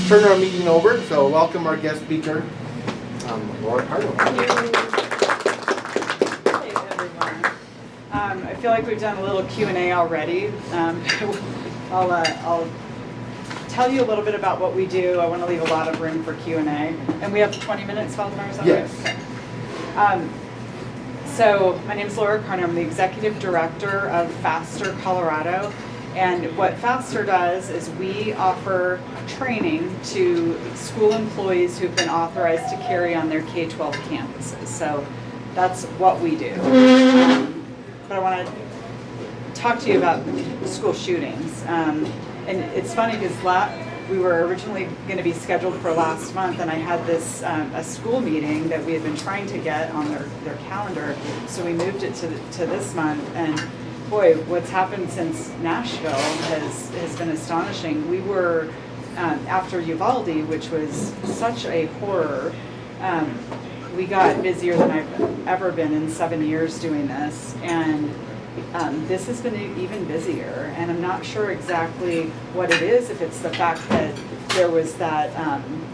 Turn our meeting over, so welcome our guest speaker, Laura Carno. Hey everyone. I feel like we've done a little Q&A already. I'll tell you a little bit about what we do. I want to leave a lot of room for Q&A. And we have 20 minutes, Valdemar, is that yes. right? So my name is Laura Carno. I'm the Executive Director of Faster Colorado. And what Faster does is we offer training to school employees who've been authorized to carry on their K-12 campuses. So that's what we do. But I want to talk to you about school shootings. And it's funny because we were originally going to be scheduled for last month, and I had this a school meeting that we had been trying to get on their calendar. So we moved it to this month. And boy, what's happened since Nashville has been astonishing. We were, after Uvalde, which was such a horror, we got busier than I've ever been in 7 years doing this. And this has been even busier. And I'm not sure exactly what it is, if it's the fact that there was that,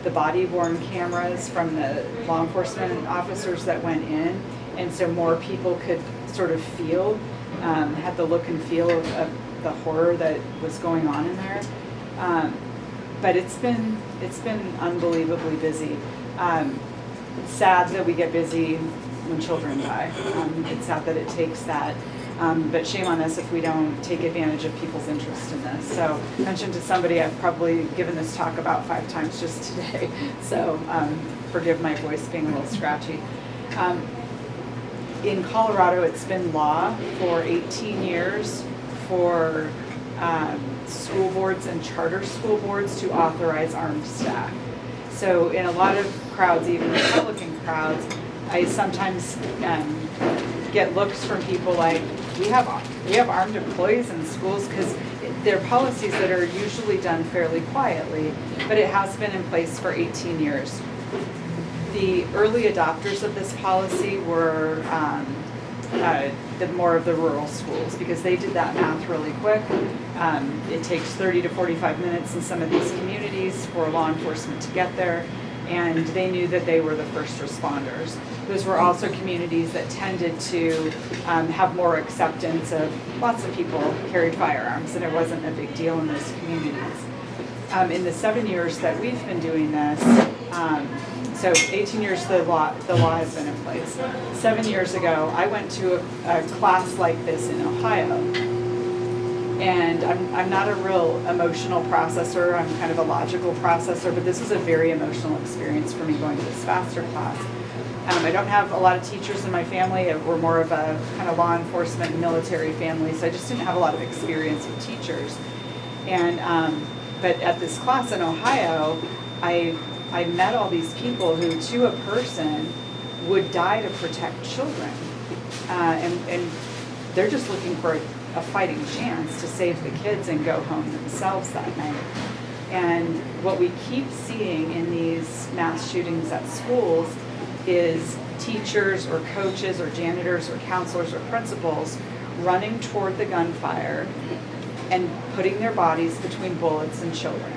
the body-worn cameras from the law enforcement officers that went in. And so more people could sort of feel had the look and feel of the horror that was going on in there, but it's been unbelievably busy. It's sad that we get busy when children die. It's sad that it takes that, but shame on us if we don't take advantage of people's interest in this. So I mentioned to somebody I've probably given this talk about 5 times just today, so forgive my voice being a little scratchy. In Colorado, it's been law for 18 years for school boards and charter school boards to authorize armed stack. So in a lot of crowds, even Republican crowds, I sometimes get looks from people like, we have armed employees in schools, because they're policies that are usually done fairly quietly, but it has been in place for 18 years. The early adopters of this policy were more of the rural schools, because they did that math really quick. It takes 30 to 45 minutes in some of these communities for law enforcement to get there, and they knew that they were the first responders. Those were also communities that tended to have more acceptance of lots of people carried firearms, and it wasn't a big deal in those communities. In the 7 years that we've been doing this, so 18 years the law has been in place. 7 years ago, I went to a class like this in Ohio. And I'm not a real emotional processor, I'm kind of a logical processor, but this was a very emotional experience for me going to this Faster class. I don't have a lot of teachers in my family. We're more of a kind of law enforcement and military family, so I just didn't have a lot of experience with teachers. And but at this class in Ohio, I met all these people who, to a person, would die to protect children. And they're just looking for a fighting chance to save the kids and go home themselves that night. And what we keep seeing in these mass shootings at schools is teachers or coaches or janitors or counselors or principals running toward the gunfire and putting their bodies between bullets and children,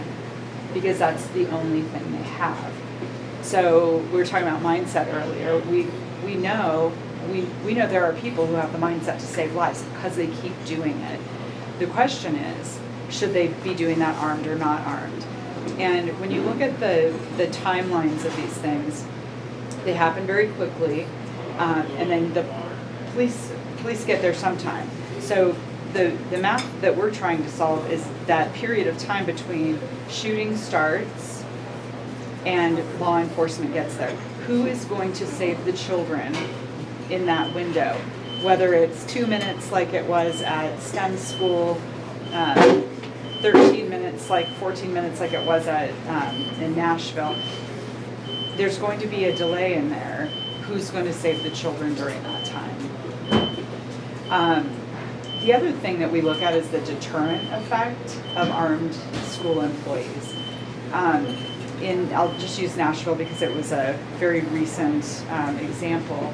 because that's the only thing they have. So we were talking about mindset earlier. We know there are people who have the mindset to save lives because they keep doing it. The question is, should they be doing that armed or not armed? And when you look at the timelines of these things, they happen very quickly, and then the police get there sometime. So the math that we're trying to solve is that period of time between shooting starts and law enforcement gets there. Who is going to save the children in that window? Whether it's 2 minutes like it was at STEM school, 13 minutes, like 14 minutes like it was at in Nashville. there's going to be a delay in there. Who's going to save the children during that time? The other thing that we look at is the deterrent effect of armed school employees. I'll just use Nashville because it was a very recent example.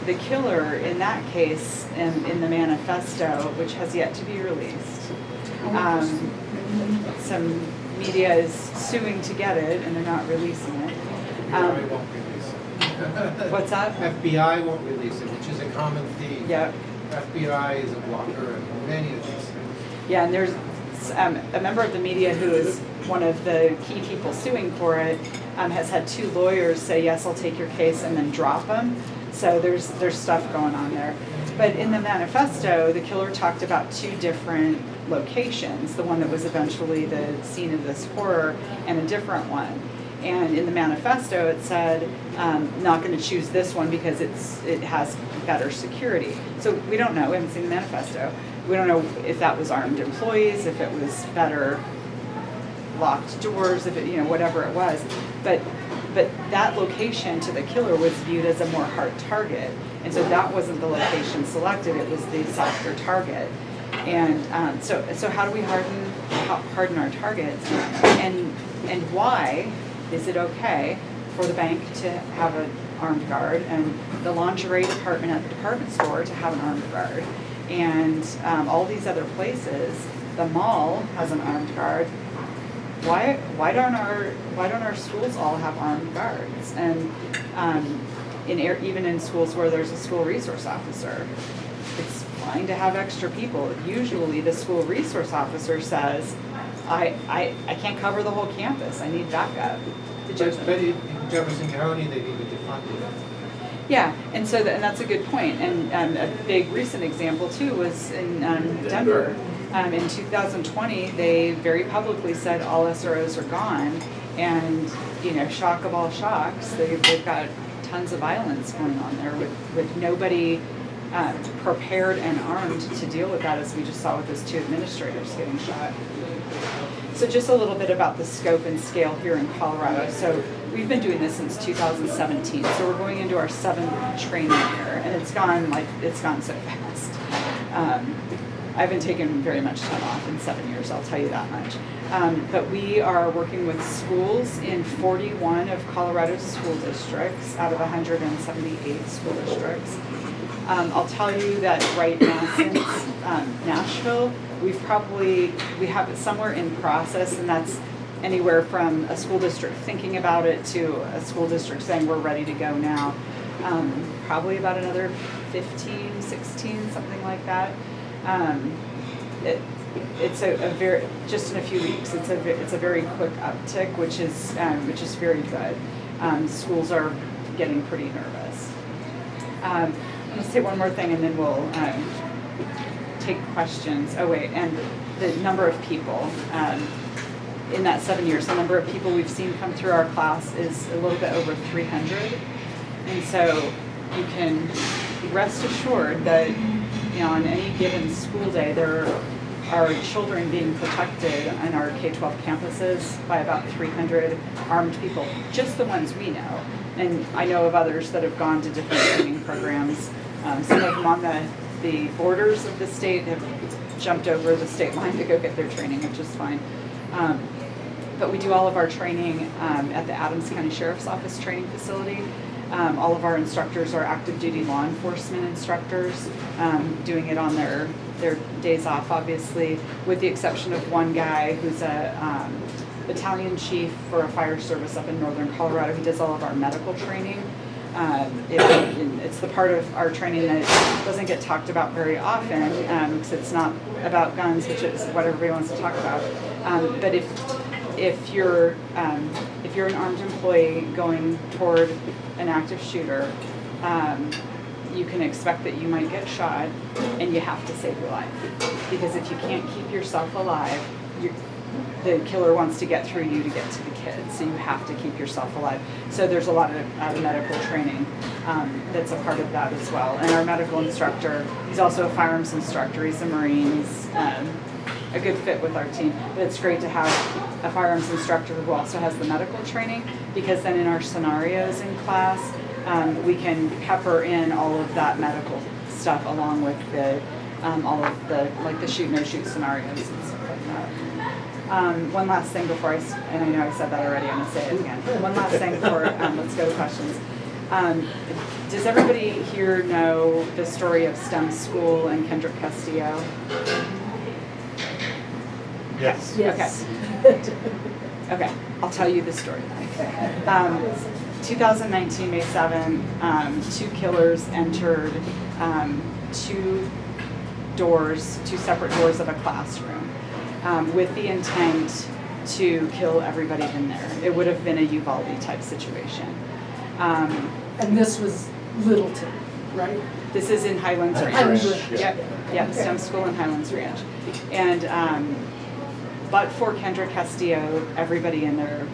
The killer in that case, in the manifesto, which has yet to be released, some media is suing to get it, and they're not releasing it. FBI won't release it. What's that? FBI won't release it, which is a common theme. Yeah. FBI is a blocker in many of these things. Yeah, and there's a member of the media who is one of the key people suing for it, has had 2 lawyers say, yes, I'll take your case, and then drop them. So there's stuff going on there. But in the manifesto, the killer talked about 2 different locations, the one that was eventually the scene of this horror and a different one. And in the manifesto, it said, not going to choose this one because it has better security. So we don't know. We haven't seen the manifesto. We don't know if that was armed employees, if it was better locked doors, if it, whatever it was. But that location to the killer was viewed as a more hard target. And so that wasn't the location selected. It was the softer target. And so how do we harden our targets? And why is it okay for the bank to have an armed guard and the lingerie department at the department store to have an armed guard? And all these other places, the mall has an armed guard. Why don't our schools all have armed guards? And even in schools where there's a school resource officer, it's fine to have extra people. Usually the school resource officer says, I can't cover the whole campus. I need backup. But in Jefferson County, they need to defund it. Yeah, and so that's a good point. And a big recent example too was in Denver. In 2020, they very publicly said all SROs are gone, and shock of all shocks, they've got tons of violence going on there with nobody prepared and armed to deal with that, as we just saw with those 2 administrators getting shot. So just a little bit about the scope and scale here in Colorado. So we've been doing this since 2017. So we're going into our 7th training year, and it's gone so fast. I haven't taken very much time off in 7 years, I'll tell you that much. But we are working with schools in 41 of Colorado's school districts out of 178 school districts. I'll tell you that right now, since Nashville, we have it somewhere in process, and that's anywhere from a school district thinking about it to a school district saying we're ready to go now. Probably about another 15, 16, something like that. It's a very, just in a few weeks, it's a very quick uptick, which is very good. Schools are getting pretty nervous. Let's say one more thing, and then we'll take questions. Oh wait, and the number of people in that 7 years, the number of people we've seen come through our class is a little bit over 300, and so you can rest assured that on any given school day there are children being protected on our K-12 campuses by about 300 armed people, just the ones we know. And I know of others that have gone to different training programs. Some of them on the borders of the state have jumped over the state line to go get their training, which is fine. But we do all of our training at the Adams County Sheriff's Office training facility. All of our instructors are active duty law enforcement instructors, doing it on their days off, obviously, with the exception of one guy who's a battalion chief for a fire service up in northern Colorado who does all of our medical training. It's the part of our training that doesn't get talked about very often because it's not about guns, which is what everybody wants to talk about. But if you're an armed employee going toward an active shooter, you can expect that you might get shot, and you have to save your life. Because if you can't keep yourself alive, the killer wants to get through you to get to the kids, so you have to keep yourself alive. So there's a lot of medical training that's a part of that as well. And our medical instructor, he's also a firearms instructor, he's a Marine, a good fit with our team. But it's great to have a firearms instructor who also has the medical training, because then in our scenarios in class, we can pepper in all of that medical stuff along with the all of the like the shoot no shoot scenarios and stuff like that. One last thing before and I know I said that already, I'm gonna say it again. One last thing before let's go to questions. Does everybody here know the story of STEM School and Kendrick Castillo? Yes. Yes. Okay, I'll tell you the story then. 2019, May 7, two killers entered two separate doors of a classroom with the intent to kill everybody in there. It would have been a Uvalde type situation. And this was Littleton, right? This is in Highlands Ranch. Highlands Ranch. Yep, STEM School in Highlands Ranch. And but for Kendrick Castillo, everybody in there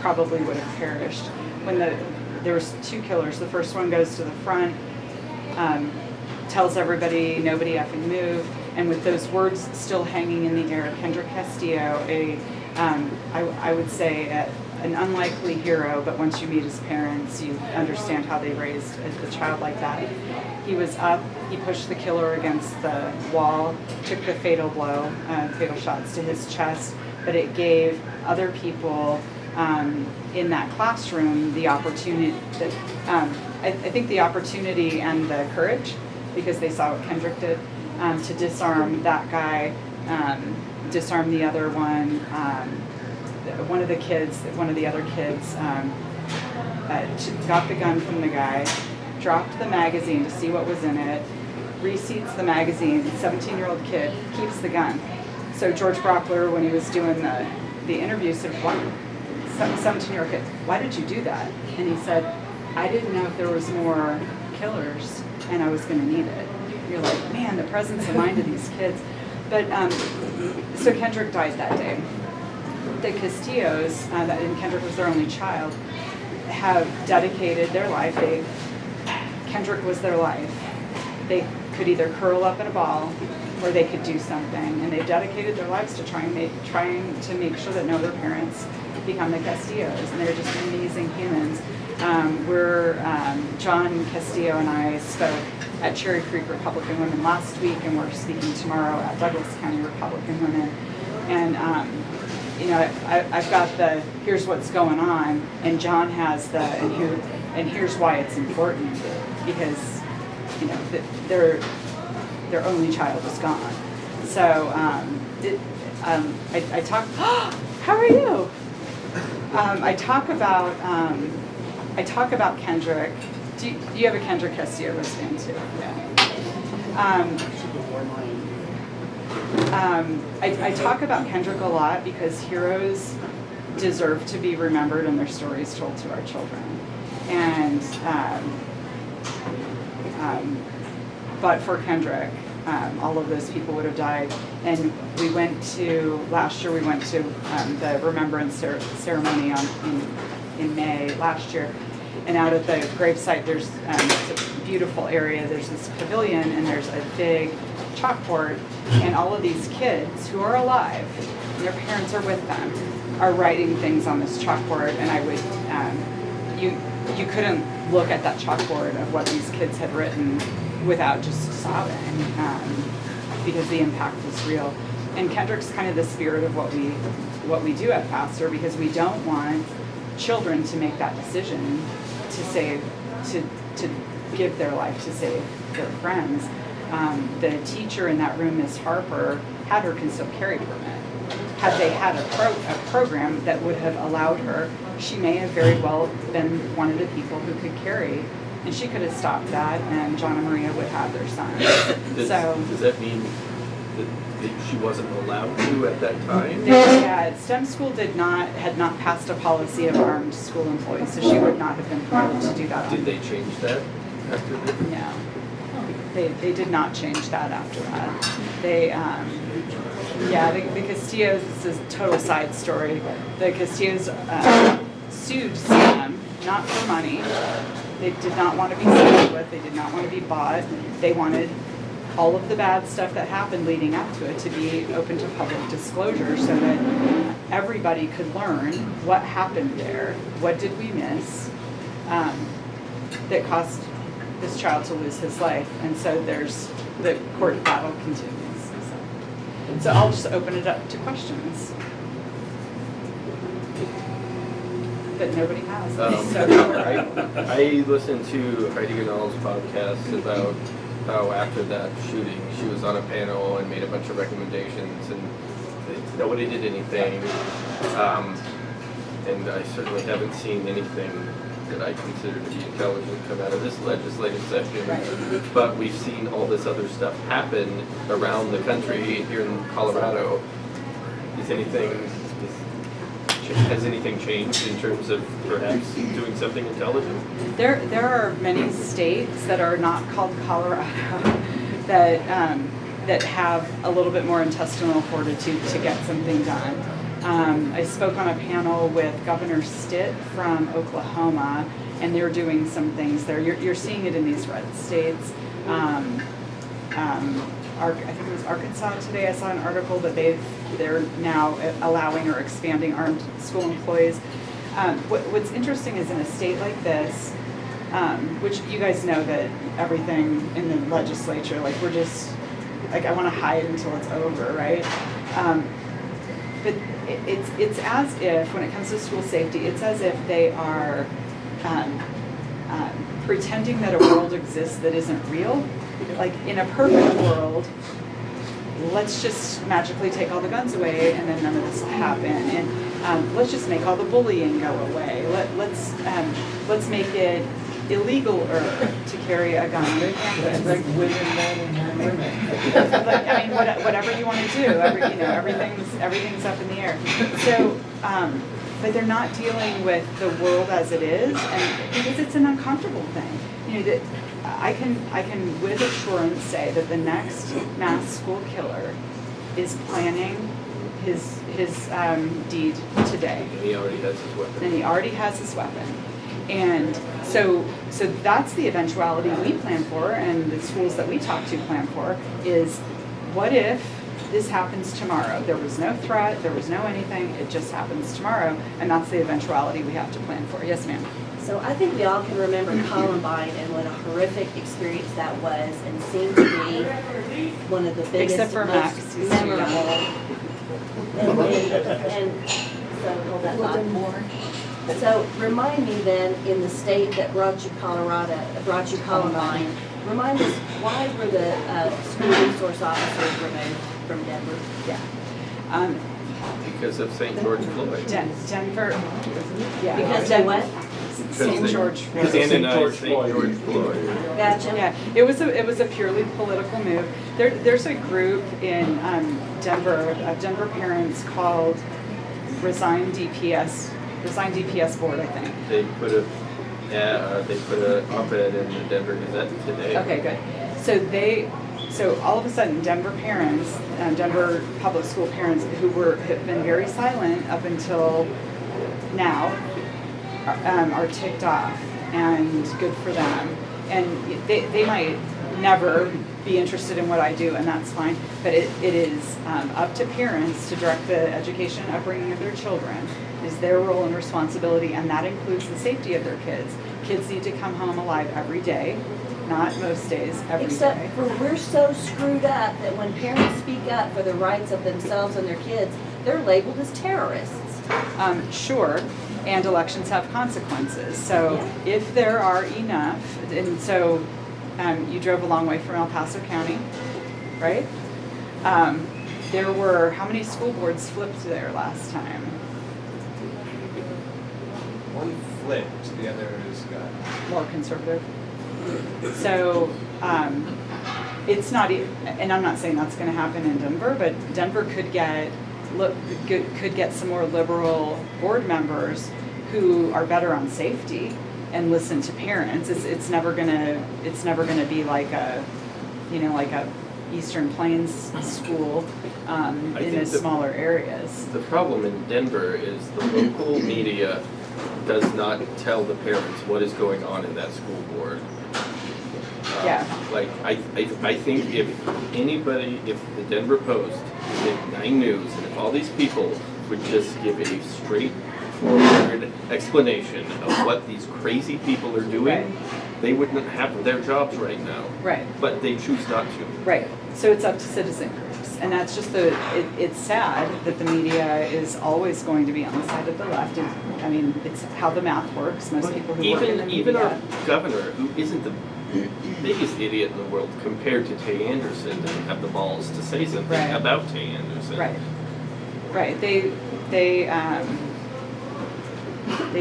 probably would have perished. When there was two killers, the first one goes to the front, tells everybody nobody effing move, and with those words still hanging in the air, Kendrick Castillo, I would say an unlikely hero, but once you meet his parents, you understand how they raised a child like that. He was up, he pushed the killer against the wall, took the fatal blow, fatal shots to his chest, but it gave other people in that classroom the opportunity, I think the opportunity and the courage, because they saw what Kendrick did, to disarm that guy, disarm the other one. One of the other kids got the gun from the guy, dropped the magazine to see what was in it, reseats the magazine, 17-year-old kid keeps the gun. So George Brockler, when he was doing the interview, said, 17-year-old kid, why did you do that? And he said, I didn't know if there was more killers and I was going to need it. You're like, man, the presence of mind of these kids. But so Kendrick died that day. The Castillos, and Kendrick was their only child, have dedicated their life. Kendrick was their life. They could either curl up in a ball or they could do something, and they've dedicated their lives to trying to make sure that no other parents become the Castillos, and they're just amazing humans. John Castillo and I spoke at Cherry Creek Republican Women last week, and we're speaking tomorrow at Douglas County Republican Women. And I've got the here's what's going on, and John has the and here's why it's important, because their only child is gone. So I talk. How are you? I talk about Kendrick. Do you have a Kendrick Castillo wristband too? Yeah. I talk about Kendrick a lot because heroes deserve to be remembered and their stories told to our children. And but for Kendrick, all of those people would have died. And last year we went to the remembrance ceremony in May last year. And out at the gravesite, there's it's a beautiful area. There's this pavilion, and there's a big chalkboard, and all of these kids who are alive, and their parents are with them, are writing things on this chalkboard. And I would, you couldn't look at that chalkboard of what these kids had written without just sobbing, because the impact was real. And Kendrick's kind of the spirit of what we do at Pastor, because we don't want children to make that decision to give their life to save their friends. The teacher in that room, Miss Harper, had her concealed carry permit. Had they had a program that would have allowed her, she may have very well been one of the people who could carry, and she could have stopped that, and John and Maria would have their son. Does that mean that she wasn't allowed to at that time? STEM school had not passed a policy of armed school employees, so she would not have been permitted to do that. Did they change that after this? No, they did not change that after that. The Castillos, this is a total side story. The Castillos sued CM, not for money. They did not want to be sold with. They did not want to be bought. They wanted all of the bad stuff that happened leading up to it to be open to public disclosure so that everybody could learn what happened there, what did we miss, that caused this child to lose his life. And so there's the court battle continues. So I'll just open it up to questions that nobody has. I listened to Heidi Ganal's podcast about how after that shooting, she was on a panel and made a bunch of recommendations, and nobody did anything. And I certainly haven't seen anything that I consider to be intelligent come out of this legislative session. Right. But we've seen all this other stuff happen around the country. Here in Colorado, has anything changed in terms of perhaps doing something intelligent? There are many states that are not called Colorado that have a little bit more intestinal fortitude to get something done. I spoke on a panel with Governor Stitt from Oklahoma, and they're doing some things there. You're seeing it in these red states. I think it was Arkansas today. I saw an article that they're now allowing or expanding armed school employees. What's interesting is in a state like this, which you guys know that everything in the legislature, like we're just, like I want to hide until it's over, right? But it's as if, when it comes to school safety, it's as if they are pretending that a world exists that isn't real. Like in a perfect world, let's just magically take all the guns away and then none of this will happen. And let's just make all the bullying go away. Let's make it illegal to carry a gun. Like women, men, and women. Like, I mean, whatever you want to do, everything's up in the air. So, but they're not dealing with the world as it is, and because it's an uncomfortable thing. You know, that I can with assurance say that the next mass school killer is planning his deed today. And he already has his weapon. And he already has his weapon. And so that's the eventuality we plan for, and the schools that we talk to plan for, is what if this happens tomorrow? There was no threat, there was no anything, it just happens tomorrow, and that's the eventuality we have to plan for. Yes, ma'am? So I think we all can remember Columbine and what a horrific experience that was, and seemed to be one of the biggest, Except for Max, most he's too memorable. young. And so hold that thought. So remind me then, in the state that brought you Columbine, remind us, why were the school resource officers removed from Denver? Yeah. Because of St. George Floyd. Denver. Yeah. Because they what? St. George Floyd. St. George Floyd. Gotcha. Yeah, it was a purely political move. There's a group in Denver, Denver parents called Resign DPS Board, I think. They put a op-ed in the Denver Gazette today. Okay, good. So all of a sudden, Denver parents, Denver public school parents who have been very silent up until now, are ticked off, and good for them. And they might never be interested in what I do, and that's fine. But it is up to parents to direct the education and upbringing of their children. It is their role and responsibility, and that includes the safety of their kids. Kids need to come home alive every day, not most days, every day. Except for we're so screwed up that when parents speak up for the rights of themselves and their kids, they're labeled as terrorists. Sure, and elections have consequences. So if there are enough, and so you drove a long way from El Paso County, right? There were, how many school boards flipped there last time? One flipped, the others got. More conservative. So it's not, and I'm not saying that's going to happen in Denver, but Denver could get some more liberal board members who are better on safety and listen to parents. It's never gonna be like a Eastern Plains school in the smaller areas. The problem in Denver is the local media does not tell the parents what is going on in that school board. Yeah. Like, I think if the Denver Post, if 9 News, and if all these people would just give a straightforward explanation of what these crazy people are doing, they wouldn't have their jobs right now. Right. But they choose not to. Right. So it's up to citizen groups. And that's just it's sad that the media is always going to be on the side of the left. I mean, it's how the math works. Most people who work in the media. Even our governor, who isn't the biggest idiot in the world compared to Tay Anderson, doesn't have the balls to say something about Tay Anderson. Right. Right. They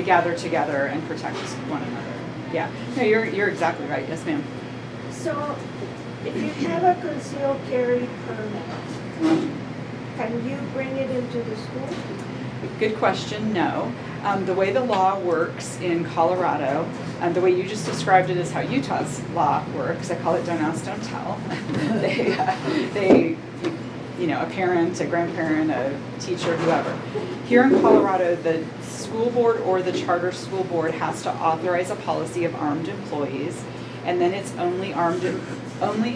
gather together and protect one another. Yeah. No, you're exactly right. Yes, ma'am. So, if you have a concealed carry permit, can you bring it into the school? Good question. No. The way the law works in Colorado, the way you just described it is how Utah's law works. I call it don't ask, don't tell. A parent, a grandparent, a teacher, whoever. Here in Colorado, the school board or the charter school board has to authorize a policy of armed employees, and then it's only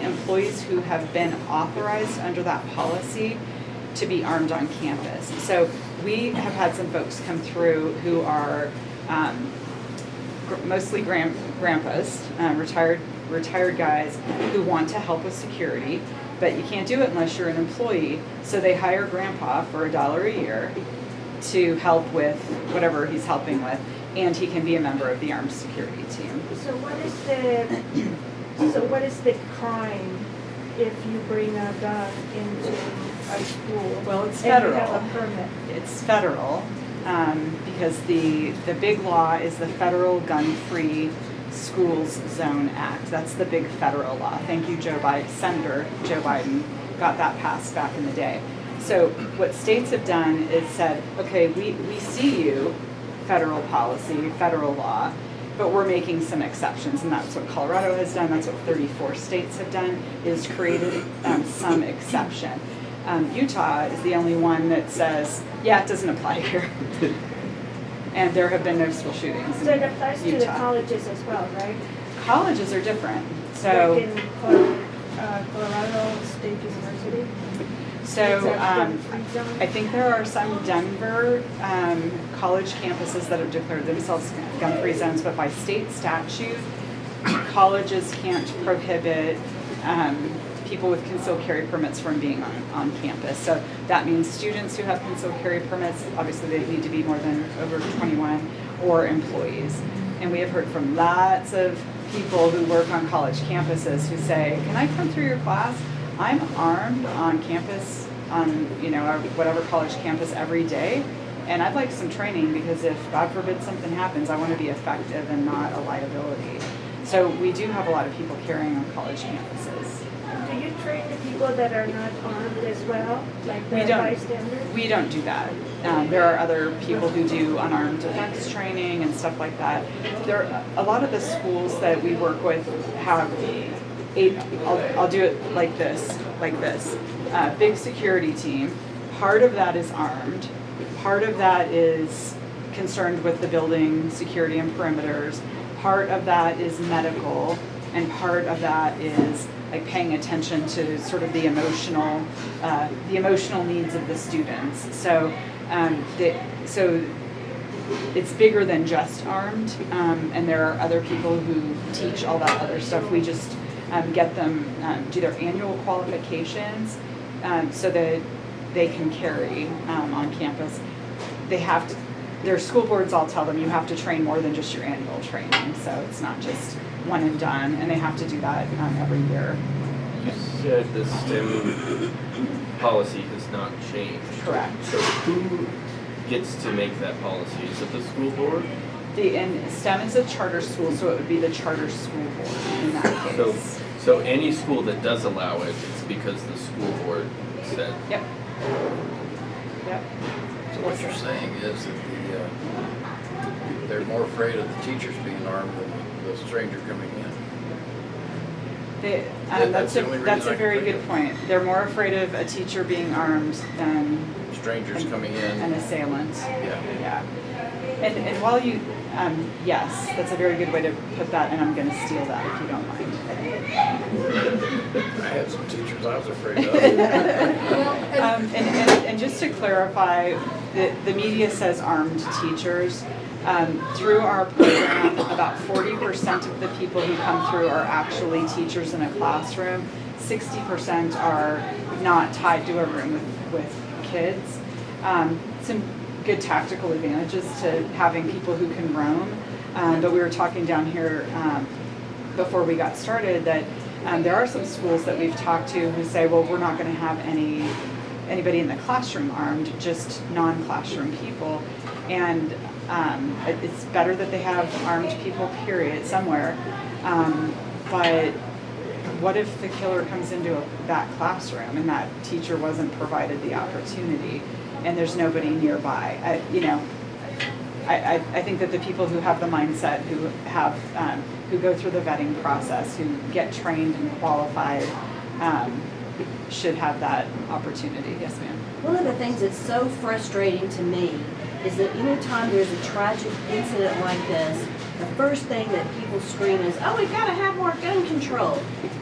employees who have been authorized under that policy to be armed on campus. So we have had some folks come through who are mostly grandpas, retired guys who want to help with security, but you can't do it unless you're an employee. So they hire grandpa for $1 a year to help with whatever he's helping with, and he can be a member of the armed security team. So what is the crime if you bring a gun into a school? Well, it's and federal. you have a permit? It's federal, because the big law is the Federal Gun-Free Schools Zone Act. That's the big federal law. Thank you, Senator Joe Biden got that passed back in the day. So what states have done is said, okay, we see you, federal policy, federal law, but we're making some exceptions, and that's what Colorado has done. That's what 34 states have done, is created some exception. Utah is the only one that says, yeah, it doesn't apply here. And there have been no school shootings in So it applies to the Utah. colleges as well, right? Colleges are different. So, Like in Colorado State University? so It's a gun-free zone? I think there are some Denver college campuses that have declared themselves gun-free zones, but by state statute, colleges can't prohibit people with concealed carry permits from being on campus. So that means students who have concealed carry permits, obviously they need to be more than over 21, or employees. And we have heard from lots of people who work on college campuses who say, can I come through your class? I'm armed on campus, on our whatever college campus every day, and I'd like some training because if God forbid something happens, I want to be effective and not a liability. So we do have a lot of people carrying on college campuses. Do you train the people that are not armed as well, like the We don't. bystanders? We don't do that. There are other people who do unarmed defense training and stuff like that. A lot of the schools that we work with have I'll do it like this. Big security team. Part of that is armed. Part of that is concerned with the building security and perimeters. Part of that is medical, and part of that is like paying attention to sort of the emotional needs of the students. So, so it's bigger than just armed, and there are other people who teach all that other stuff. We just get them do their annual qualifications so that they can carry on campus. Their school boards all tell them you have to train more than just your annual training, so it's not just one and done, and they have to do that every year. You said the STEM policy has not changed. Correct. So who gets to make that policy? Is it the school board? And STEM is a charter school, so it would be the charter school board in that case. So any school that does allow it, it's because the school board said. Yep. So what you're saying is that they're more afraid of the teachers being armed than the stranger coming in. That's the only a reason I can very think good of. point. They're more afraid of a teacher being armed than Strangers coming an in. assailant. Yeah. Yeah. And while you, Yes, that's a very good way to put that, and I'm going to steal that if you don't mind. I had some teachers I was afraid of. And just to clarify, the media says armed teachers. Through our program, about 40% of the people who come through are actually teachers in a classroom. 60% are not tied to a room with kids. Some good tactical advantages to having people who can roam. But we were talking down here before we got started that there are some schools that we've talked to who say, well, we're not going to have anybody in the classroom armed, just non-classroom people. And it's better that they have armed people, period, somewhere. But what if the killer comes into that classroom and that teacher wasn't provided the opportunity and there's nobody nearby? I think that the people who have the mindset, who go through the vetting process, who get trained and qualified, should have that opportunity. Yes, ma'am. One of the things that's so frustrating to me is that anytime there's a tragic incident like this, the first thing that people scream is, oh, we've got to have more gun control.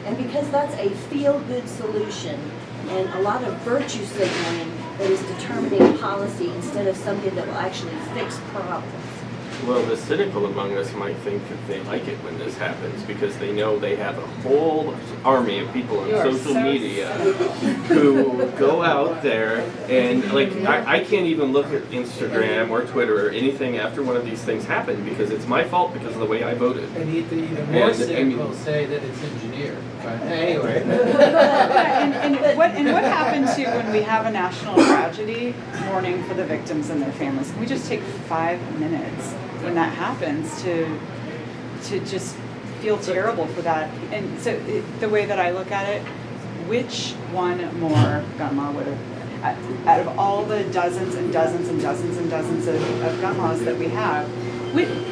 And because that's a feel-good solution and a lot of virtue signaling that is determining policy instead of something that will actually fix problems. Well, the cynical among us might think that they like it when this happens because they know they have a whole army of people on social media who go out there and, like, I can't even look at Instagram or Twitter or anything after one of these things happen because it's my fault because of the way I voted. And even more cynical say that it's engineered. But anyway. and what happened to when we have a national tragedy, mourning for the victims and their families? Can we just take 5 minutes when that happens to just feel terrible for that? And so the way that I look at it, which one more gun law would have, out of all the dozens and dozens and dozens and dozens of gun laws that we have,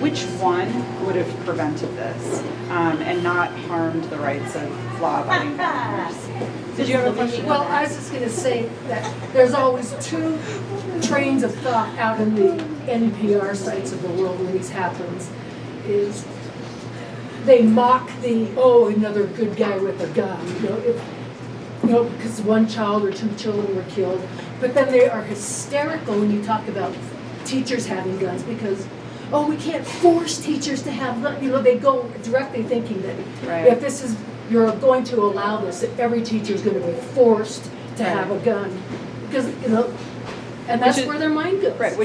which one would have prevented this and not harmed the rights of law-abiding voters? Did you have a question? Well, I was just going to say that there's always two trains of thought out in the NPR sites of the world when this happens. Is they mock another good guy with a gun, because one child or two children were killed. But then they are hysterical when you talk about teachers having guns because, we can't force teachers to have guns. They go directly thinking that if you're going to allow this, that every teacher is going to be forced to have a gun. Because, and that's where their mind goes. Right,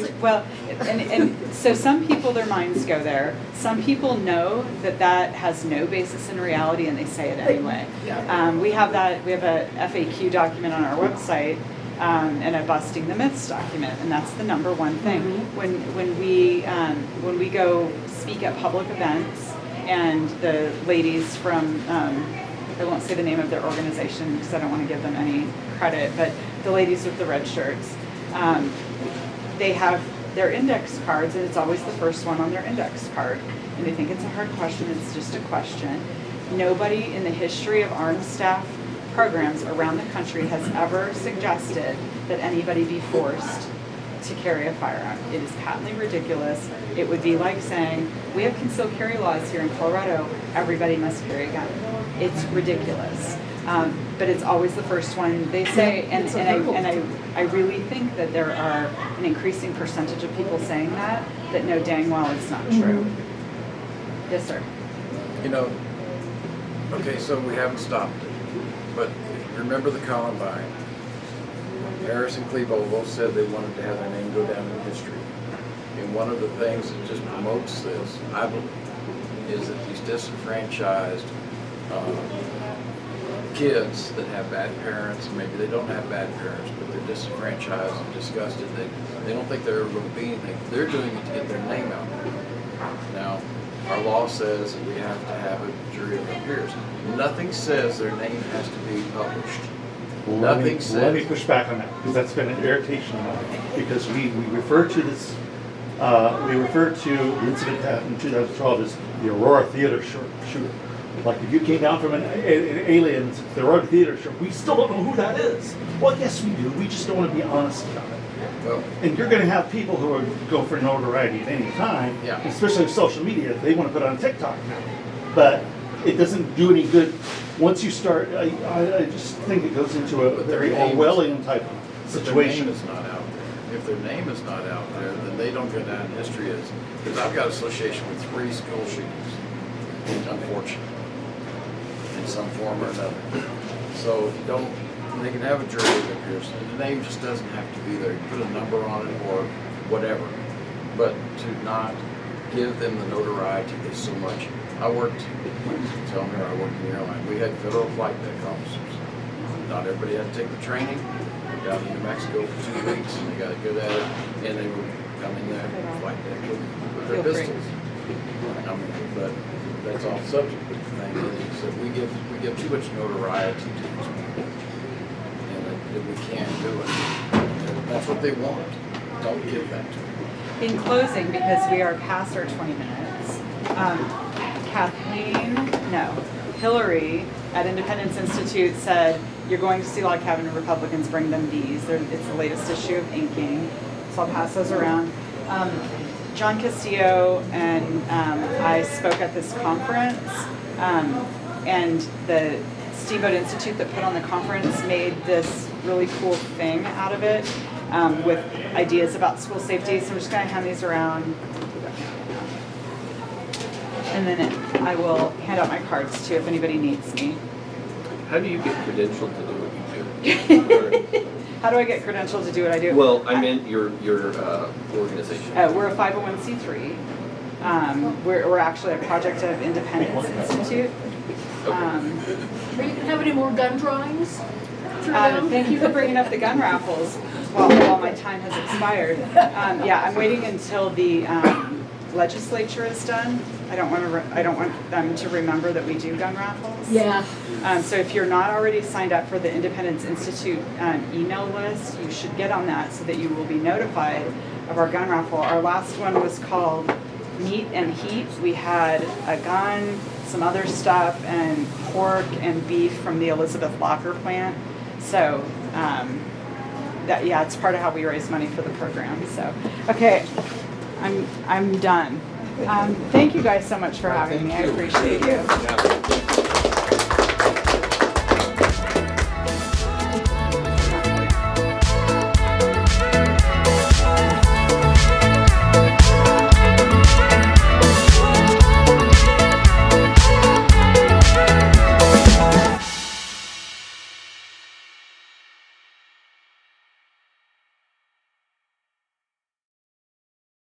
and so some people, their minds go there. Some people know that has no basis in reality and they say it anyway. Yeah. We have a FAQ document on our website and a Busting the Myths document, and that's the number one thing. When we go speak at public events, and the ladies from, I won't say the name of their organization because I don't want to give them any credit, but the ladies with the red shirts, they have their index cards, and it's always the first one on their index card. And they think it's a hard question, it's just a question. Nobody in the history of armed staff programs around the country has ever suggested that anybody be forced to carry a firearm. It is patently ridiculous. It would be like saying, we have concealed carry laws here in Colorado, everybody must carry a gun. It's ridiculous. But it's always the first one they say, and I really think that there are an increasing percentage of people saying that know dang well it's not true. Yes, sir. Okay, so we haven't stopped it, but if you remember the Columbine, Harris and Cleveland both said they wanted to have their name go down in history. And one of the things that just promotes this, I believe, is that these disenfranchised kids that have bad parents, maybe they don't have bad parents, but they're disenfranchised and disgusted. They don't think they're ever going to be anything. They're doing it to get their name out there. Now, our law says that we have to have a jury of their peers. Nothing says their name has to be published. Let me push back on that because that's been an irritation of mine. Because we refer to this, we refer to the incident that happened in 2012 as the Aurora Theater shooter. Like if you came down from an alien to the Aurora Theater shooter, we still don't know who that is. Well, yes, we do. We just don't want to be honest about it. Well, And you're gonna have people who are go for notoriety at any time, Yeah. especially with social media, they wanna put it on TikTok now. But it doesn't do any good, once you start, I just think it goes into a But their very name is- Orwellian type of if their name situation. is not out there, if their name is not out there, then they don't go down in history as, because I've got association with 3 school shootings, unfortunately, in some form or another. So if you don't, they can have a jury that appears, and the name just doesn't have to be there. You put a number on it or whatever, but to not give them the notoriety is so much. I worked, tell me, I worked in the airline. We had federal flight deck officers. Not everybody had to take the training. They got in New Mexico for 2 weeks, and they got good at it, and they would come in there, flight deck with their Feel free. pistols. But that's off subject. But the thing is that we give too much notoriety to these people, and that we can't do it. And that's what they want. Don't give that to them. In closing, because we are past our 20 minutes, Hillary at Independence Institute said, you're going to see log cabin Republicans, bring them these. It's the latest issue of Inking, so I'll pass those around. John Castillo and I spoke at this conference, and the Steamboat Institute that put on the conference made this really cool thing out of it with ideas about school safety. So I'm just going to hand these around. And then I will hand out my cards too if anybody needs me. How do you get credentialed to do what you do? How do I get credentialed to do what I do? Well, I meant your organization. We're a 501c3. We're actually a project of Independence Institute. Are you gonna have any more gun drawings through them? Thank you for bringing up the gun raffles while my time has expired. Yeah, I'm waiting until the legislature is done. I don't want them to remember that we do gun raffles. Yeah. So if you're not already signed up for the Independence Institute email list, you should get on that so that you will be notified of our gun raffle. Our last one was called Meat and Heat. We had a gun, some other stuff, and pork and beef from the Elizabeth Locker plant. So it's part of how we raise money for the program. So, okay, I'm done. Thank you guys so much for having me. I appreciate you. Yeah.